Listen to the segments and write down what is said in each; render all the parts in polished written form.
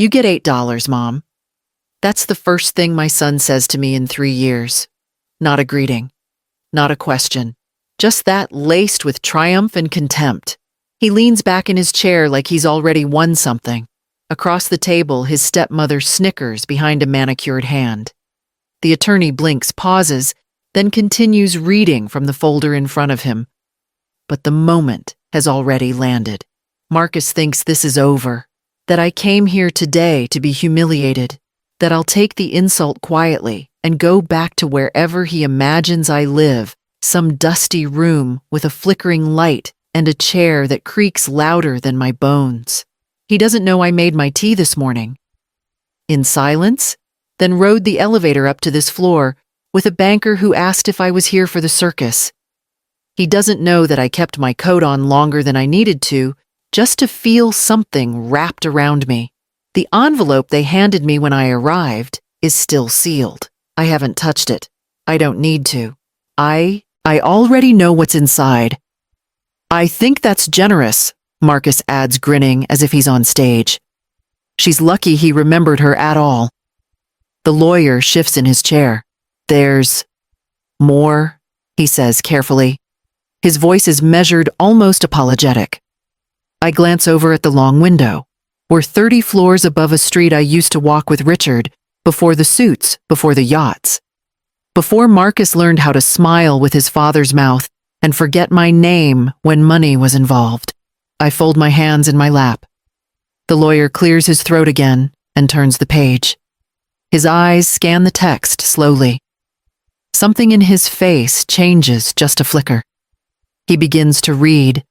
You get $8, Mom. That's the first thing my son says to me in 3 years. Not a greeting. Not a question. Just that laced with triumph and contempt. He leans back in his chair like he's already won something. Across the table, his stepmother snickers behind a manicured hand. The attorney blinks, pauses, then continues reading from the folder in front of him. But the moment has already landed. Marcus thinks this is over, that I came here today to be humiliated, that I'll take the insult quietly and go back to wherever he imagines I live, some dusty room with a flickering light and a chair that creaks louder than my bones. He doesn't know I made my tea this morning. In silence, then rode the elevator up to this floor with a banker who asked if I was here for the circus. He doesn't know that I kept my coat on longer than I needed to, just to feel something wrapped around me. The envelope they handed me when I arrived is still sealed. I haven't touched it. I don't need to. I already know what's inside. I think that's generous, Marcus adds, grinning as if he's on stage. She's lucky he remembered her at all. The lawyer shifts in his chair. There's more, he says carefully. His voice is measured, almost apologetic. I glance over at the long window. We're 30 floors above a street I used to walk with Richard, before the suits, before the yachts. Before Marcus learned how to smile with his father's mouth and forget my name when money was involved. I fold my hands in my lap. The lawyer clears his throat again and turns the page. His eyes scan the text slowly. Something in his face changes just a flicker. He begins to read,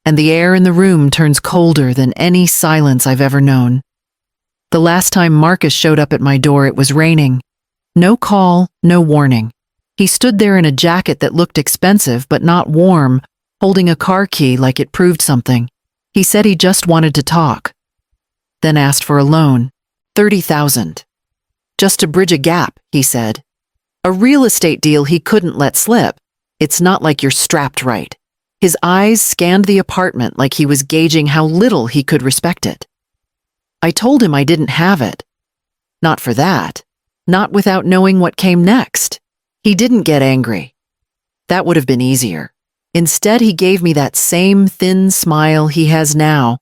and the air in the room turns colder than any silence I've ever known. The last time Marcus showed up at my door, it was raining. No call, no warning. He stood there in a jacket that looked expensive but not warm, holding a car key like it proved something. He said he just wanted to talk. Then asked for a loan, $30,000. Just to bridge a gap, he said. A real estate deal he couldn't let slip. It's not like you're strapped right. His eyes scanned the apartment like he was gauging how little he could respect it. I told him I didn't have it. Not for that. Not without knowing what came next. He didn't get angry. That would have been easier. Instead, he gave me that same thin smile he has now,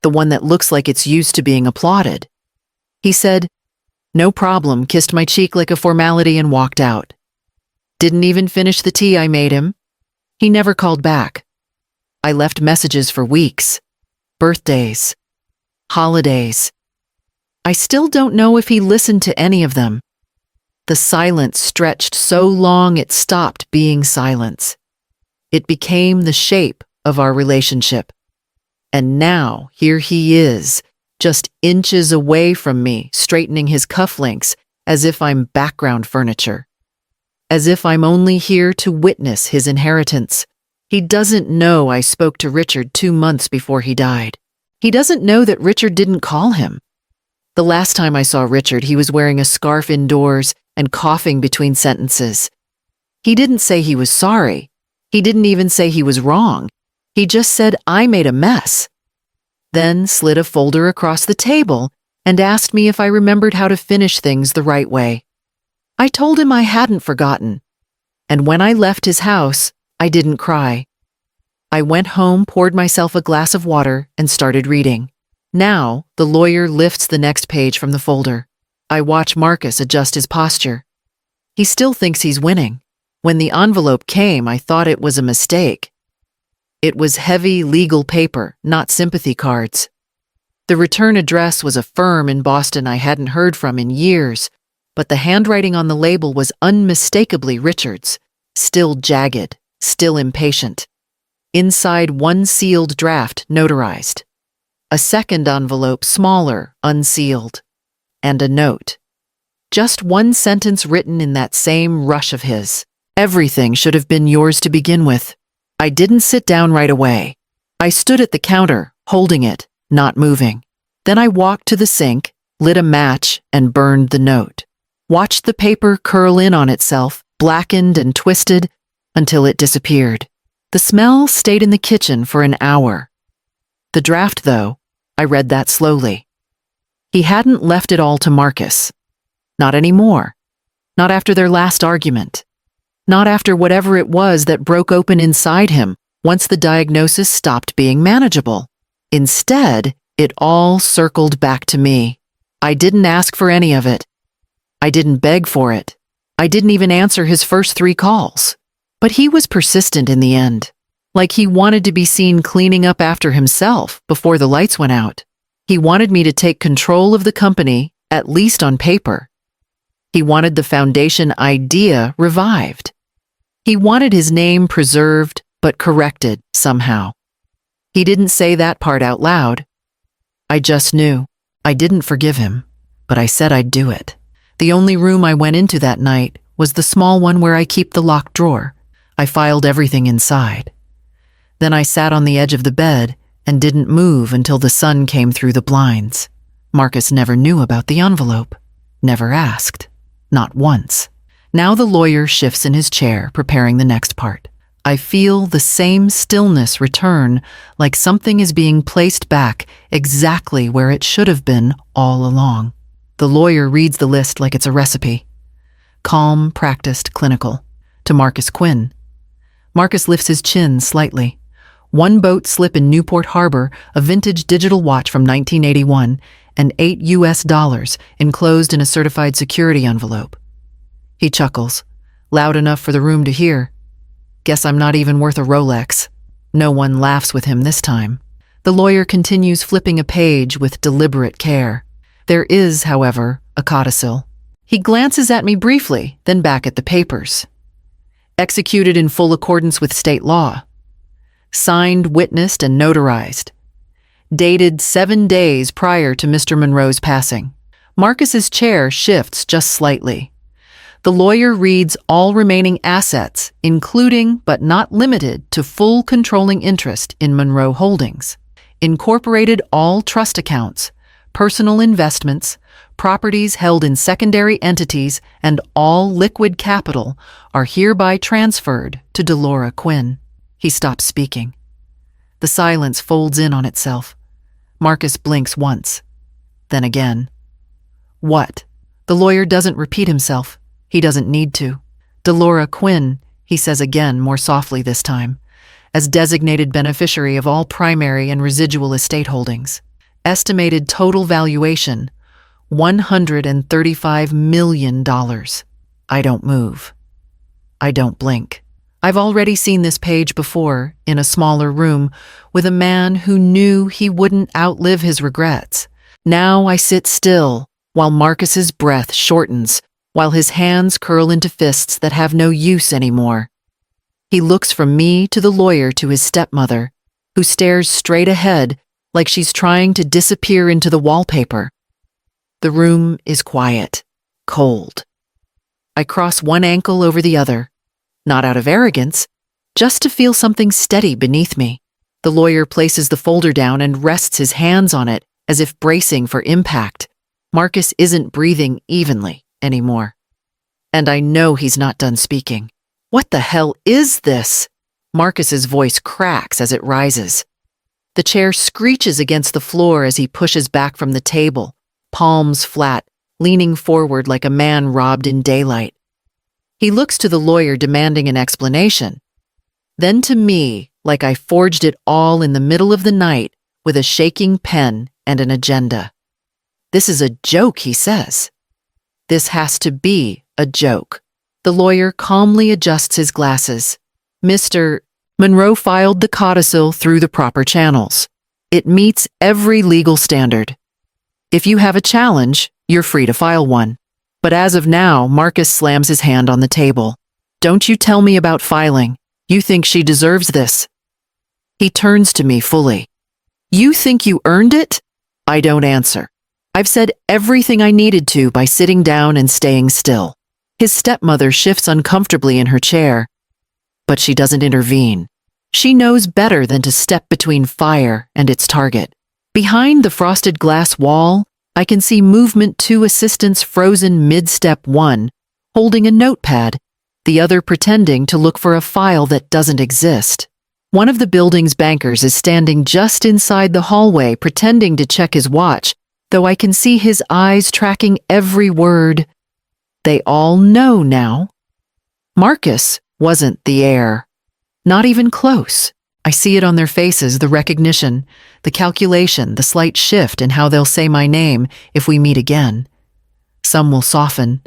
the one that looks like it's used to being applauded. He said, "No problem," kissed my cheek like a formality and walked out. Didn't even finish the tea I made him. He never called back. I left messages for weeks. Birthdays. Holidays. I still don't know if he listened to any of them. The silence stretched so long it stopped being silence. It became the shape of our relationship. And now, here he is, just inches away from me, straightening his cufflinks as if I'm background furniture. As if I'm only here to witness his inheritance. He doesn't know I spoke to Richard 2 months before he died. He doesn't know that Richard didn't call him. The last time I saw Richard, he was wearing a scarf indoors and coughing between sentences. He didn't say he was sorry. He didn't even say he was wrong. He just said I made a mess. Then slid a folder across the table and asked me if I remembered how to finish things the right way. I told him I hadn't forgotten. And when I left his house, I didn't cry. I went home, poured myself a glass of water, and started reading. Now, the lawyer lifts the next page from the folder. I watch Marcus adjust his posture. He still thinks he's winning. When the envelope came, I thought it was a mistake. It was heavy legal paper, not sympathy cards. The return address was a firm in Boston I hadn't heard from in years, but the handwriting on the label was unmistakably Richard's, still jagged, still impatient. Inside, one sealed draft notarized. A second envelope, smaller, unsealed. And a note. Just one sentence written in that same rush of his. Everything should have been yours to begin with. I didn't sit down right away. I stood at the counter, holding it, not moving. Then I walked to the sink, lit a match, and burned the note. Watched the paper curl in on itself, blackened and twisted, until it disappeared. The smell stayed in the kitchen for an hour. The draft, though, I read that slowly. He hadn't left it all to Marcus. Not anymore. Not after their last argument. Not after whatever it was that broke open inside him once the diagnosis stopped being manageable. Instead, it all circled back to me. I didn't ask for any of it. I didn't beg for it. I didn't even answer his first 3 calls. But he was persistent in the end. Like he wanted to be seen cleaning up after himself before the lights went out. He wanted me to take control of the company, at least on paper. He wanted the foundation idea revived. He wanted his name preserved but corrected somehow. He didn't say that part out loud. I just knew. I didn't forgive him, but I said I'd do it. The only room I went into that night was the small one where I keep the locked drawer. I filed everything inside. Then I sat on the edge of the bed and didn't move until the sun came through the blinds. Marcus never knew about the envelope. Never asked. Not once. Now the lawyer shifts in his chair, preparing the next part. I feel the same stillness return, like something is being placed back exactly where it should have been all along. The lawyer reads the list like it's a recipe. Calm, practiced, clinical. To Marcus Quinn. Marcus lifts his chin slightly. 1 boat slip in Newport Harbor, a vintage digital watch from 1981, and $8 US enclosed in a certified security envelope. He chuckles, loud enough for the room to hear. Guess I'm not even worth a Rolex. No one laughs with him this time. The lawyer continues flipping a page with deliberate care. There is, however, a codicil. He glances at me briefly, then back at the papers. Executed in full accordance with state law. Signed, witnessed, and notarized. Dated 7 days prior to Mr. Monroe's passing. Marcus's chair shifts just slightly. The lawyer reads all remaining assets, including but not limited to full controlling interest in Monroe Holdings. Incorporated all trust accounts, personal investments, properties held in secondary entities, and all liquid capital are hereby transferred to Delora Quinn. He stops speaking. The silence folds in on itself. Marcus blinks once, then again. What? The lawyer doesn't repeat himself. He doesn't need to. Delora Quinn, he says again, more softly this time, as designated beneficiary of all primary and residual estate holdings. Estimated total valuation, $135 million. I don't move. I don't blink. I've already seen this page before, in a smaller room, with a man who knew he wouldn't outlive his regrets. Now I sit still, while Marcus's breath shortens, while his hands curl into fists that have no use anymore. He looks from me to the lawyer to his stepmother, who stares straight ahead like she's trying to disappear into the wallpaper. The room is quiet, cold. I cross one ankle over the other, not out of arrogance, just to feel something steady beneath me. The lawyer places the folder down and rests his hands on it as if bracing for impact. Marcus isn't breathing evenly anymore. And I know he's not done speaking. What the hell is this? Marcus's voice cracks as it rises. The chair screeches against the floor as he pushes back from the table, palms flat, leaning forward like a man robbed in daylight. He looks to the lawyer demanding an explanation. Then to me, like I forged it all in the middle of the night with a shaking pen and an agenda. This is a joke, he says. This has to be a joke. The lawyer calmly adjusts his glasses. Mr. Monroe filed the codicil through the proper channels. It meets every legal standard. If you have a challenge, you're free to file one. But as of now, Marcus slams his hand on the table. Don't you tell me about filing. You think she deserves this. He turns to me fully. You think you earned it? I don't answer. I've said everything I needed to by sitting down and staying still. His stepmother shifts uncomfortably in her chair, but she doesn't intervene. She knows better than to step between fire and its target. Behind the frosted glass wall, I can see movement 2 assistants frozen mid-step 1, holding a notepad, the other pretending to look for a file that doesn't exist. One of the building's bankers is standing just inside the hallway pretending to check his watch, though I can see his eyes tracking every word. They all know now. Marcus wasn't the heir. Not even close. I see it on their faces, the recognition, the calculation, the slight shift in how they'll say my name if we meet again. Some will soften,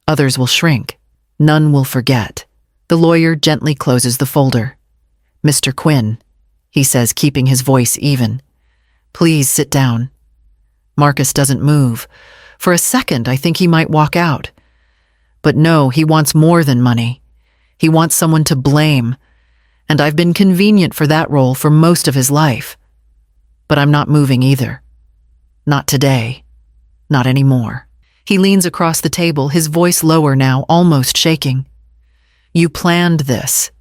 others will shrink. None will forget. The lawyer gently closes the folder. "Mr. Quinn," he says, keeping his voice even. "Please sit down." Marcus doesn't move. For a second, I think he might walk out. But no, he wants more than money. He wants someone to blame. And I've been convenient for that role for most of his life. But I'm not moving either. Not today. Not anymore. He leans across the table, his voice lower now, almost shaking. "You planned this.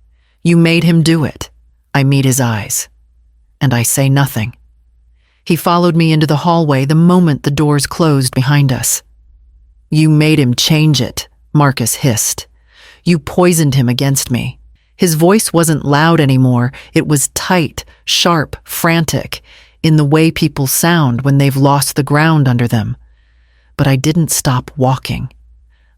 You made him do it." I meet his eyes. And I say nothing. He followed me into the hallway the moment the doors closed behind us. "You made him change it," Marcus hissed. "You poisoned him against me." His voice wasn't loud anymore. It was tight, sharp, frantic, in the way people sound when they've lost the ground under them. But I didn't stop walking.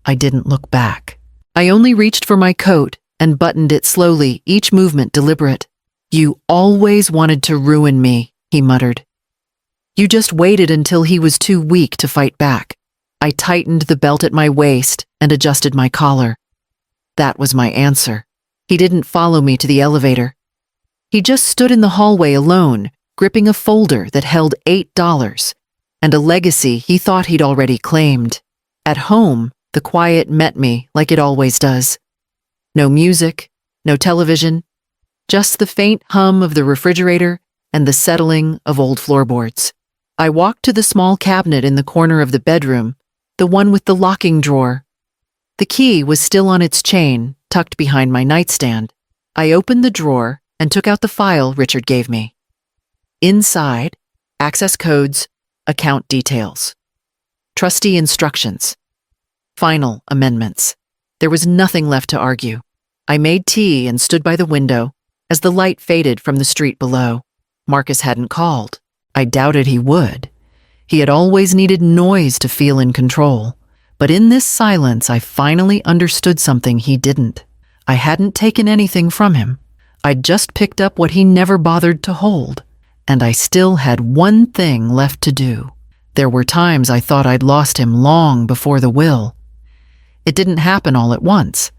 I didn't look back. I only reached for my coat and buttoned it slowly, each movement deliberate. "You always wanted to ruin me," he muttered. "You just waited until he was too weak to fight back." I tightened the belt at my waist and adjusted my collar. That was my answer. He didn't follow me to the elevator. He just stood in the hallway alone, gripping a folder that held $8 and a legacy he thought he'd already claimed. At home, the quiet met me like it always does. No music, no television, just the faint hum of the refrigerator and the settling of old floorboards. I walked to the small cabinet in the corner of the bedroom, the one with the locking drawer. The key was still on its chain, tucked behind my nightstand. I opened the drawer and took out the file Richard gave me. Inside, access codes, account details, trustee instructions, final amendments. There was nothing left to argue. I made tea and stood by the window as the light faded from the street below. Marcus hadn't called. I doubted he would. He had always needed noise to feel in control. But in this silence, I finally understood something he didn't. I hadn't taken anything from him. I'd just picked up what he never bothered to hold. And I still had one thing left to do. There were times I thought I'd lost him long before the will. It didn't happen all at once.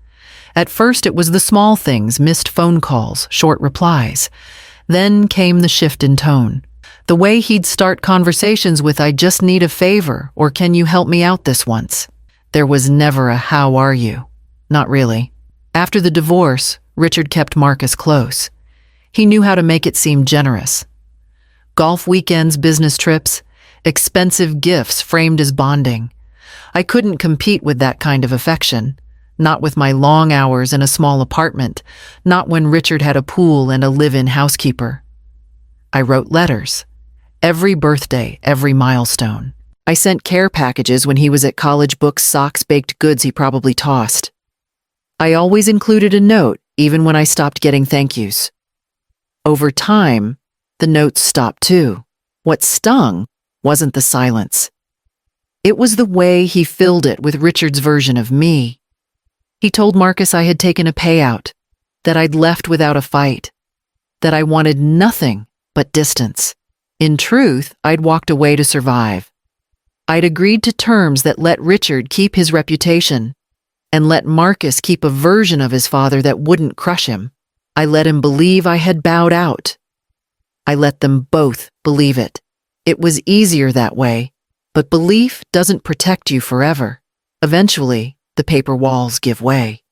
At first, it was the small things, missed phone calls, short replies. Then came the shift in tone. The way he'd start conversations with, "I just need a favor," or "Can you help me out this once?" There was never a "How are you?" Not really. After the divorce, Richard kept Marcus close. He knew how to make it seem generous. Golf weekends, business trips, expensive gifts framed as bonding. I couldn't compete with that kind of affection. Not with my long hours in a small apartment. Not when Richard had a pool and a live-in housekeeper. I wrote letters. Every birthday, every milestone. I sent care packages when he was at college, books, socks, baked goods he probably tossed. I always included a note, even when I stopped getting thank yous. Over time, the notes stopped too. What stung wasn't the silence. It was the way he filled it with Richard's version of me. He told Marcus I had taken a payout, that I'd left without a fight, that I wanted nothing but distance. In truth, I'd walked away to survive. I'd agreed to terms that let Richard keep his reputation and let Marcus keep a version of his father that wouldn't crush him. I let him believe I had bowed out. I let them both believe it. It was easier that way, but belief doesn't protect you forever. Eventually, the paper walls give way.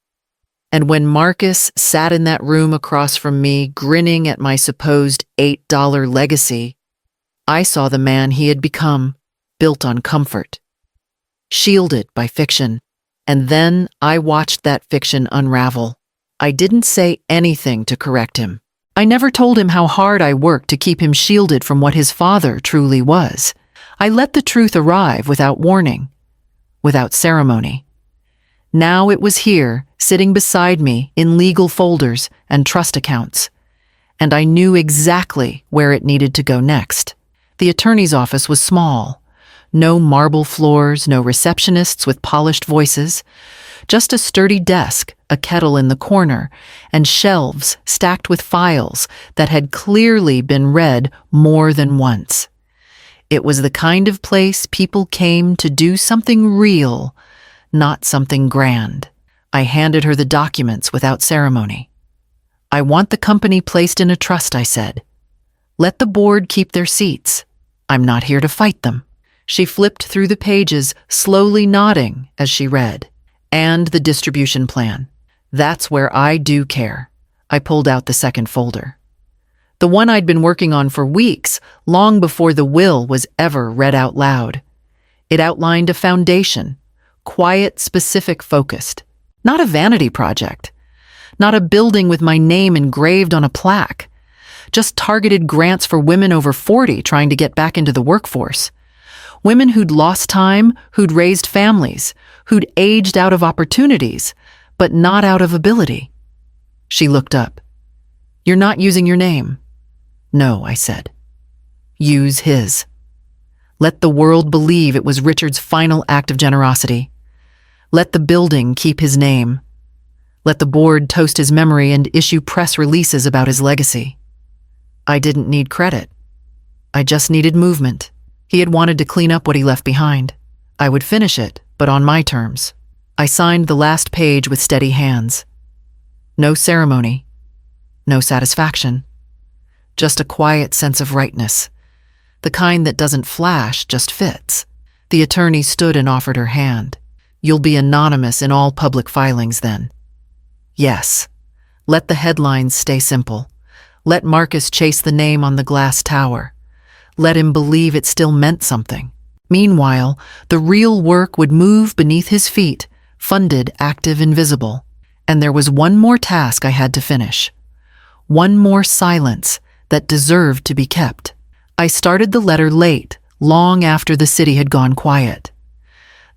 And when Marcus sat in that room across from me, grinning at my supposed $8 legacy, I saw the man he had become, built on comfort, shielded by fiction. And then I watched that fiction unravel. I didn't say anything to correct him. I never told him how hard I worked to keep him shielded from what his father truly was. I let the truth arrive without warning, without ceremony. Now it was here, sitting beside me in legal folders and trust accounts. And I knew exactly where it needed to go next. The attorney's office was small. No marble floors, no receptionists with polished voices. Just a sturdy desk, a kettle in the corner, and shelves stacked with files that had clearly been read more than once. It was the kind of place people came to do something real, not something grand. I handed her the documents without ceremony. "I want the company placed in a trust," I said. "Let the board keep their seats. I'm not here to fight them." She flipped through the pages, slowly nodding as she read. "And the distribution plan. That's where I do care." I pulled out the second folder. The one I'd been working on for weeks, long before the will was ever read out loud. It outlined a foundation, quiet, specific, focused. Not a vanity project. Not a building with my name engraved on a plaque. Just targeted grants for women over 40 trying to get back into the workforce. Women who'd lost time, who'd raised families, who'd aged out of opportunities, but not out of ability. She looked up. "You're not using your name." "No," I said. "Use his. Let the world believe it was Richard's final act of generosity. Let the building keep his name. Let the board toast his memory and issue press releases about his legacy." I didn't need credit. I just needed movement. He had wanted to clean up what he left behind. I would finish it, but on my terms. I signed the last page with steady hands. No ceremony. No satisfaction. Just a quiet sense of rightness. The kind that doesn't flash, just fits. The attorney stood and offered her hand. "You'll be anonymous in all public filings then." Yes. Let the headlines stay simple. Let Marcus chase the name on the glass tower. Let him believe it still meant something. Meanwhile, the real work would move beneath his feet, funded, active, invisible. And there was one more task I had to finish. One more silence that deserved to be kept. I started the letter late, long after the city had gone quiet.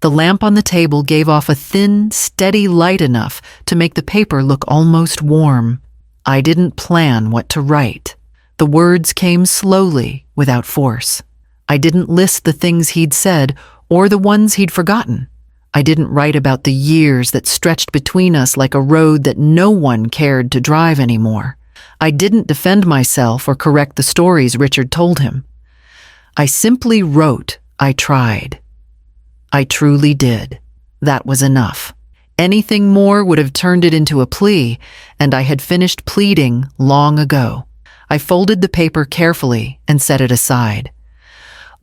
The lamp on the table gave off a thin, steady light enough to make the paper look almost warm. I didn't plan what to write. The words came slowly, without force. I didn't list the things he'd said or the ones he'd forgotten. I didn't write about the years that stretched between us like a road that no one cared to drive anymore. I didn't defend myself or correct the stories Richard told him. I simply wrote, I tried. I truly did. That was enough. Anything more would have turned it into a plea, and I had finished pleading long ago. I folded the paper carefully and set it aside.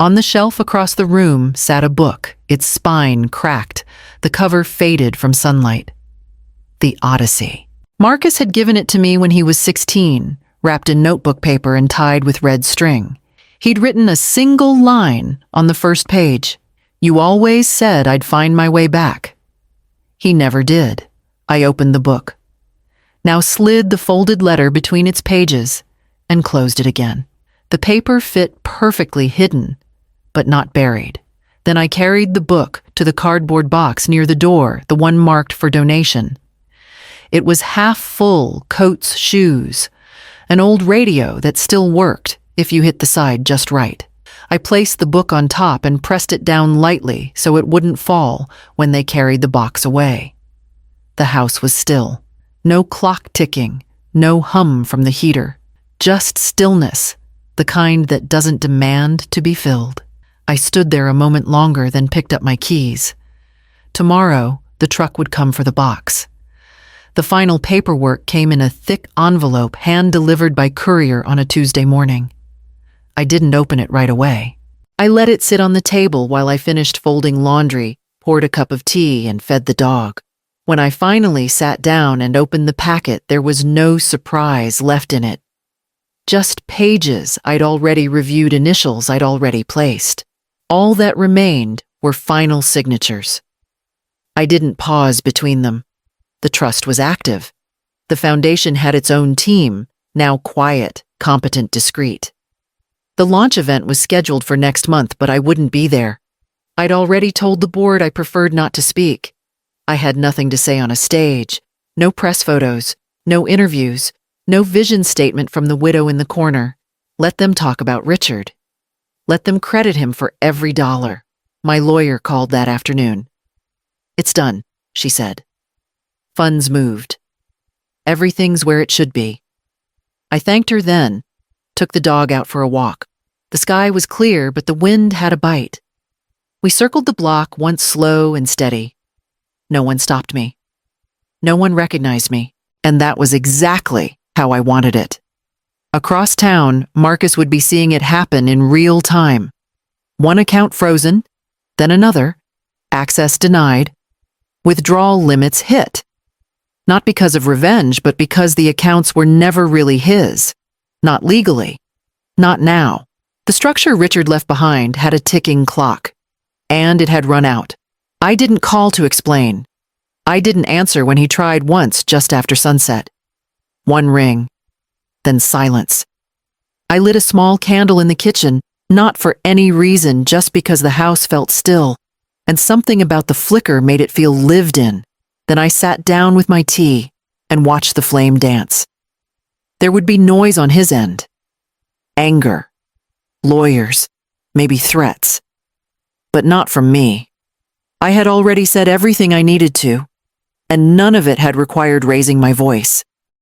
On the shelf across the room sat a book, its spine cracked, the cover faded from sunlight. The Odyssey. Marcus had given it to me when he was 16, wrapped in notebook paper and tied with red string. He'd written a single line on the first page. "You always said I'd find my way back." He never did. I opened the book. Now slid the folded letter between its pages and closed it again. The paper fit perfectly hidden, but not buried. Then I carried the book to the cardboard box near the door, the one marked for donation. It was half full, coats, shoes, an old radio that still worked if you hit the side just right. I placed the book on top and pressed it down lightly so it wouldn't fall when they carried the box away. The house was still. No clock ticking, no hum from the heater. Just stillness, the kind that doesn't demand to be filled. I stood there a moment longer, then picked up my keys. Tomorrow, the truck would come for the box. The final paperwork came in a thick envelope hand-delivered by courier on a Tuesday morning. I didn't open it right away. I let it sit on the table while I finished folding laundry, poured a cup of tea, and fed the dog. When I finally sat down and opened the packet, there was no surprise left in it. Just pages I'd already reviewed, initials I'd already placed. All that remained were final signatures. I didn't pause between them. The trust was active. The foundation had its own team, now quiet, competent, discreet. The launch event was scheduled for next month, but I wouldn't be there. I'd already told the board I preferred not to speak. I had nothing to say on a stage, no press photos, no interviews, no vision statement from the widow in the corner. Let them talk about Richard. Let them credit him for every dollar. My lawyer called that afternoon. It's done, she said. Funds moved. Everything's where it should be. I thanked her then, took the dog out for a walk. The sky was clear, but the wind had a bite. We circled the block once slow and steady. No one stopped me. No one recognized me, and that was exactly how I wanted it. Across town, Marcus would be seeing it happen in real time. One account frozen, then another, access denied, withdrawal limits hit. Not because of revenge, but because the accounts were never really his. Not legally. Not now. The structure Richard left behind had a ticking clock. And it had run out. I didn't call to explain. I didn't answer when he tried once just after sunset. One ring. Then silence. I lit a small candle in the kitchen, not for any reason, just because the house felt still, and something about the flicker made it feel lived in. Then I sat down with my tea and watched the flame dance. There would be noise on his end. Anger. Lawyers. Maybe threats. But not from me. I had already said everything I needed to, and none of it had required raising my voice.